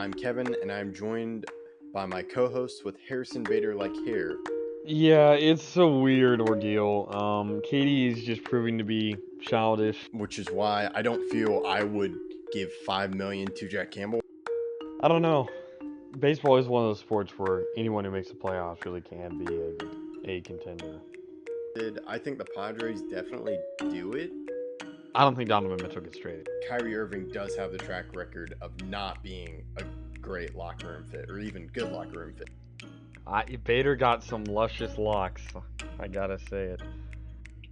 I'm Kevin, and I'm joined by my co-host with Harrison Bader like hair. Yeah, it's a weird ordeal. Katie is just proving to be childish. Which is why I don't feel I would give $5 million to Jack Campbell. I don't know. Baseball is one of those sports where anyone who makes the playoffs really can be a contender. I think the Padres definitely do it. I don't think Donovan Mitchell gets traded. Kyrie Irving does have the track record of not being a great locker room fit, or even good locker room fit. Bader got some luscious locks. I gotta say it.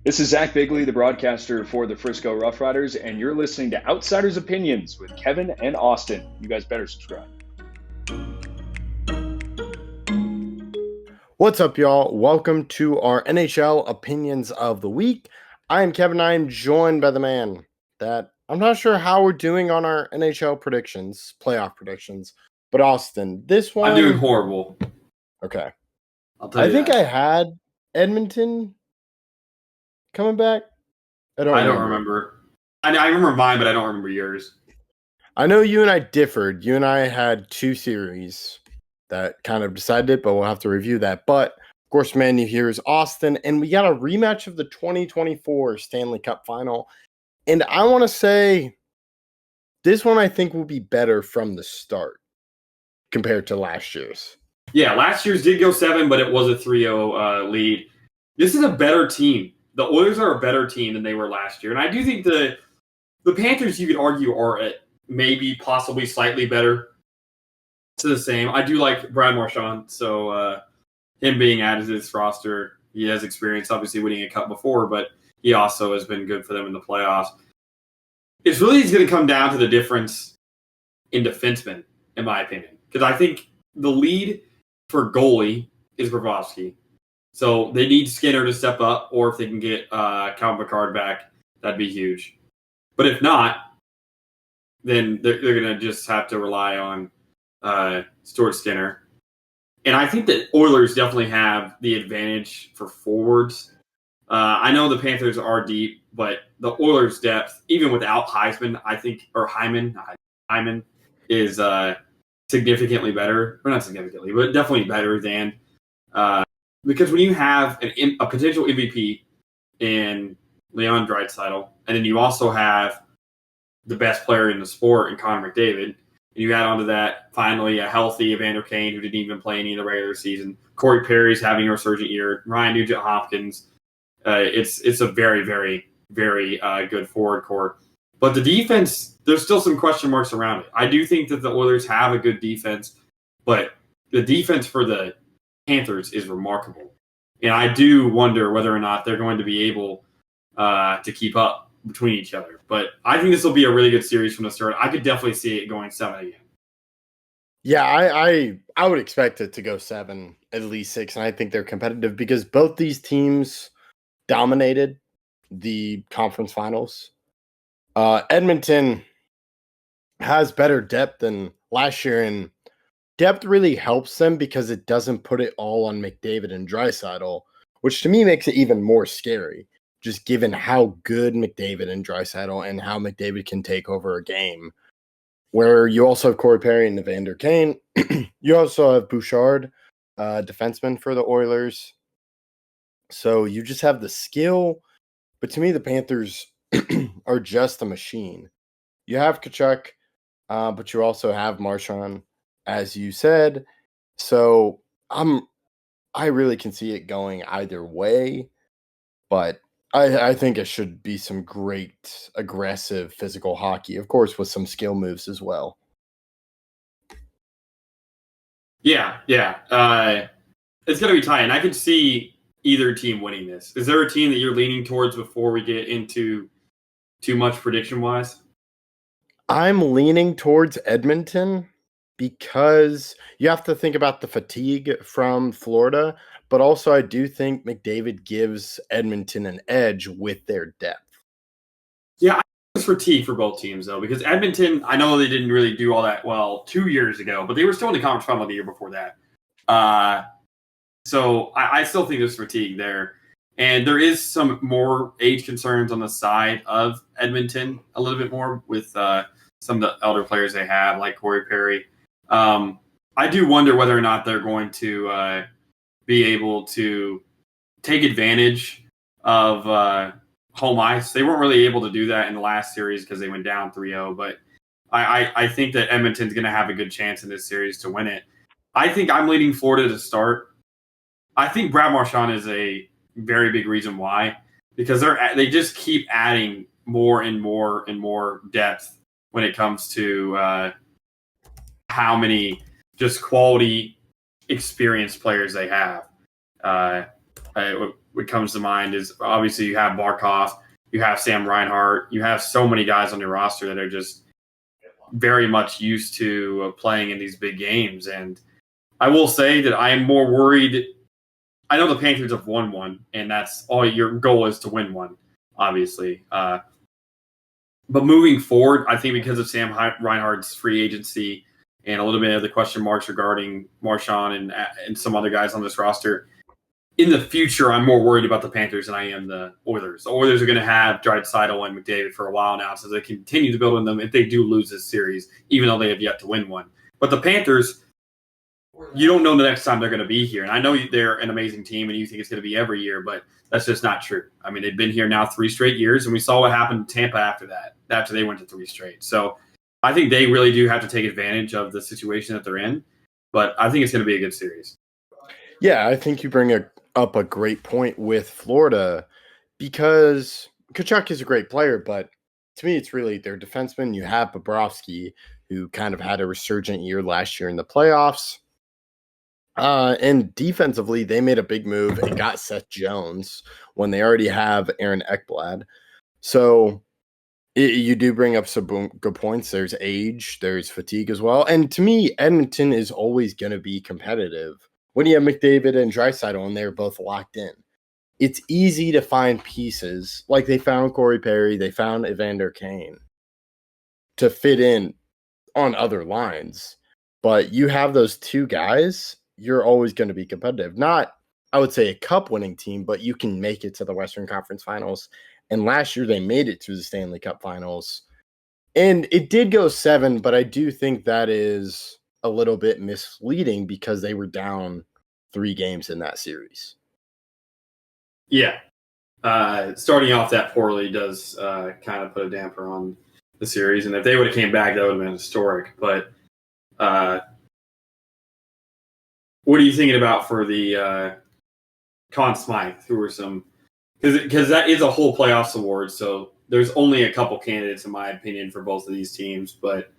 This is Zach Bigley, the broadcaster for the Frisco Rough Riders, and you're listening to Outsiders Opinions with Kevin and Austin. You guys better subscribe. What's up, y'all? Welcome to our NHL Opinions of the Week. I am Kevin. I am joined by the man that I'm not sure how we're doing on our NHL predictions, playoff predictions, but Austin, this one... I'm doing horrible. Okay. I'll tell you I think that. I had Edmonton coming back. I don't remember. I remember mine, but I don't remember yours. I know you and I differed. You and I had two series that kind of decided it, but we'll have to review that. But, of course, man, you hear is Austin, and we got a rematch of the 2024 Stanley Cup Final. And I want to say this one I think will be better from the start compared to last year's. Yeah, last year's did go 7, but it was a 3-0 lead. This is a better team. The Oilers are a better team than they were last year. And I do think the Panthers, you could argue, are at maybe possibly slightly better to the same. I do like Brad Marchand, so him being added to this roster, he has experience, obviously, winning a cup before, but he also has been good for them in the playoffs. It's really going to come down to the difference in defensemen, in my opinion. Because I think the lead for goalie is Bobrovsky. So they need Skinner to step up, or if they can get Count Picard back, that'd be huge. But if not, then they're going to just have to rely on Stuart Skinner. And I think that Oilers definitely have the advantage for forwards. I know the Panthers are deep, but the Oilers' depth, even without Heisman, I think, or Hyman is significantly better. Or not significantly, but definitely better than because when you have a potential MVP in Leon Draisaitl, and then you also have the best player in the sport in Connor McDavid, and you add onto that finally a healthy Evander Kane who didn't even play any of the regular season. Corey Perry's having a resurgent year. Ryan Nugent-Hopkins. It's a very, very, very good forward core. But the defense, there's still some question marks around it. I do think that the Oilers have a good defense, but the defense for the Panthers is remarkable. And I do wonder whether or not they're going to be able to keep up between each other. But I think this will be a really good series from the start. I could definitely see it going 7 again. Yeah, I would expect it to go 7, at least 6, and I think they're competitive because both these teams dominated the conference finals. Edmonton has better depth than last year, and depth really helps them because it doesn't put it all on McDavid and Draisaitl, which to me makes it even more scary, just given how good McDavid and Draisaitl and how McDavid can take over a game. Where you also have Corey Perry and Evander Kane. You also have Bouchard, defenseman for the Oilers. So you just have the skill. But to me, the Panthers are just a machine. You have Tkachuk, but you also have Marchand, as you said. So I really can see it going either way. But I think it should be some great, aggressive, physical hockey, of course, with some skill moves as well. Yeah. It's going to be tight, and I could see either team winning this. Is there a team that you're leaning towards before we get into too much prediction-wise? I'm leaning towards Edmonton because you have to think about the fatigue from Florida, but also I do think McDavid gives Edmonton an edge with their depth. Yeah, I think it's fatigue for both teams, though, because Edmonton, I know they didn't really do all that well 2 years ago, but they were still in the conference final the year before that. So I still think there's fatigue there. And there is some more age concerns on the side of Edmonton, a little bit more with some of the elder players they have, like Corey Perry. I do wonder whether or not they're going to be able to take advantage of home ice. They weren't really able to do that in the last series because they went down 3-0, but I think that Edmonton's going to have a good chance in this series to win it. I think I'm leading Florida to start. I think Brad Marchand is a very big reason why, because they just keep adding more and more and more depth when it comes to how many just quality, experienced players they have. What comes to mind is obviously you have Barkov, you have Sam Reinhart, you have so many guys on your roster that are just very much used to playing in these big games. And I will say that I am more worried. I know the Panthers have won one, and that's all your goal is to win one, obviously. But moving forward, I think because of Sam Reinhart's free agency and a little bit of the question marks regarding Marchand and some other guys on this roster, in the future, I'm more worried about the Panthers than I am the Oilers. The Oilers are going to have Draisaitl and McDavid for a while now, so they continue to build on them if they do lose this series, even though they have yet to win one. But the Panthers, you don't know the next time they're going to be here. And I know they're an amazing team and you think it's going to be every year, but that's just not true. I mean, they've been here now 3 straight years, and we saw what happened in Tampa after they went to 3 straight. So I think they really do have to take advantage of the situation that they're in, but I think it's going to be a good series. Yeah, I think you bring up a great point with Florida, because Tkachuk is a great player, but to me, it's really their defenseman. You have Bobrovsky, who kind of had a resurgent year last year in the playoffs. And defensively, they made a big move and got Seth Jones when they already have Aaron Ekblad. So you do bring up some good points. There's age, there's fatigue as well. And to me, Edmonton is always going to be competitive. When you have McDavid and Draisaitl and they're both locked in, it's easy to find pieces. Like they found Corey Perry, they found Evander Kane to fit in on other lines. But you have those two guys, you're always going to be competitive. Not, I would say, a cup-winning team, but you can make it to the Western Conference Finals. And last year they made it to the Stanley Cup Finals. And it did go 7, but I do think that is a little bit misleading because they were down 3 games in that series. Yeah. Starting off that poorly does kind of put a damper on the series. And if they would have came back, that would have been historic. But what are you thinking about for the Conn Smythe? Who are some – because that is a whole playoffs award, so there's only a couple candidates, in my opinion, for both of these teams. But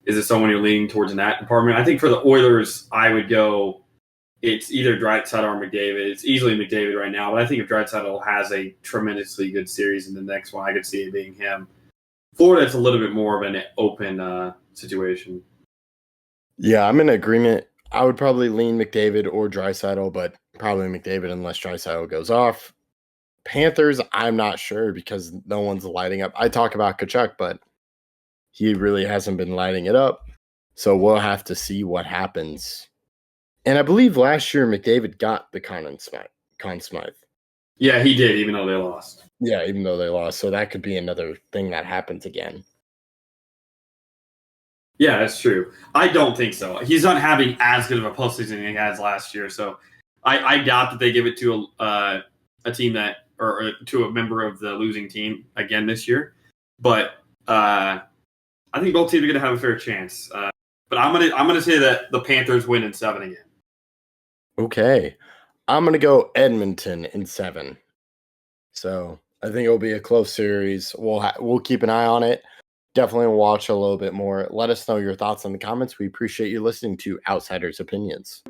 is it someone you're leaning towards in that department? I think for the Oilers, I would go – it's either Draisaitl or McDavid. It's easily McDavid right now, but I think if Draisaitl has a tremendously good series in the next one, I could see it being him. Florida, it's a little bit more of an open situation. Yeah, I'm in agreement. I would probably lean McDavid or Draisaitl, but probably McDavid unless Draisaitl goes off. Panthers, I'm not sure because no one's lighting up. I talk about Tkachuk, but he really hasn't been lighting it up. So we'll have to see what happens. And I believe last year McDavid got the Conn Smythe. Yeah, he did, even though they lost. Yeah, even though they lost. So that could be another thing that happens again. Yeah, that's true. I don't think so. He's not having as good of a postseason as he has last year. So I doubt that they give it to a team that or to a member of the losing team again this year. But I think both teams are going to have a fair chance. But I'm gonna say that the Panthers win in 7 again. Okay. I'm going to go Edmonton in 7. So I think it'll be a close series. We'll keep an eye on it. Definitely watch a little bit more. Let us know your thoughts in the comments. We appreciate you listening to Outsiders Opinions.